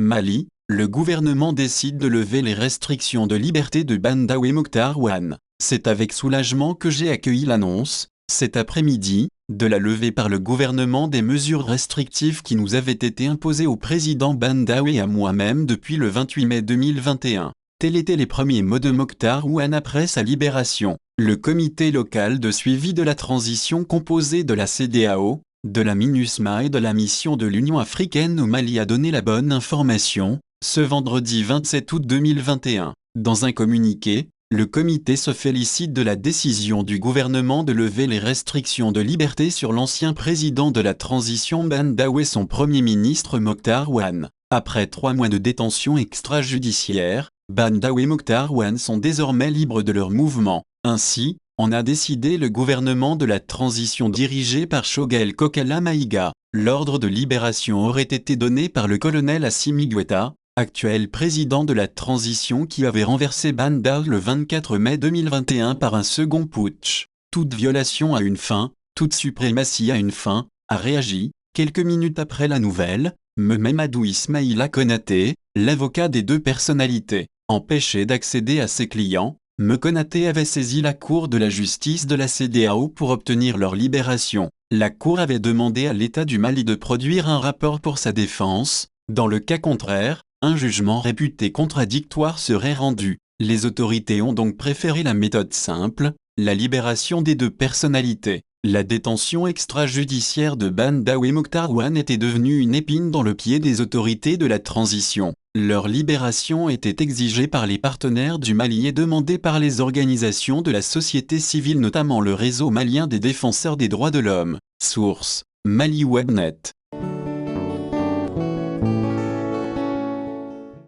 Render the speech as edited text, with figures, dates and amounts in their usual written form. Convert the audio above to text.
Mali, le gouvernement décide de lever les restrictions de liberté de Bandaoui Mokhtar Ouane. C'est avec soulagement que j'ai accueilli l'annonce, cet après-midi, de la levée par le gouvernement des mesures restrictives qui nous avaient été imposées au président Bandaoui et à moi-même depuis le 28 mai 2021. Tels étaient les premiers mots de Mokhtar Ouane après sa libération. Le comité local de suivi de la transition composé de la CEDEAO, de la MINUSMA et de la mission de l'Union africaine au Mali a donné la bonne information, ce vendredi 27 août 2021. Dans un communiqué, le comité se félicite de la décision du gouvernement de lever les restrictions de liberté sur l'ancien président de la transition Bandaoui et son premier ministre Mokhtar Ouane. Après 3 mois de détention extrajudiciaire, Bandaoui et Mokhtar Ouane sont désormais libres de leur mouvement. Ainsi, en a décidé le gouvernement de la transition dirigé par Choguel Kokala Maïga. L'ordre de libération aurait été donné par le colonel Assimi Goïta, actuel président de la transition qui avait renversé Bandaoui le 24 mai 2021 par un second putsch. Toute violation a une fin, toute suprématie a une fin, a réagi, quelques minutes après la nouvelle, Mamadou Ismaïla Konaté, l'avocat des deux personnalités. Empêché d'accéder à ses clients, Konaté avait saisi la Cour de la justice de la CEDEAO pour obtenir leur libération. La Cour avait demandé à l'État du Mali de produire un rapport pour sa défense. Dans le cas contraire, un jugement réputé contradictoire serait rendu. Les autorités ont donc préféré la méthode simple, la libération des deux personnalités. La détention extrajudiciaire de Bandaoui Mokhtar Ouane était devenue une épine dans le pied des autorités de la transition. Leur libération était exigée par les partenaires du Mali et demandée par les organisations de la société civile, notamment le réseau malien des défenseurs des droits de l'homme. Source: Mali Webnet.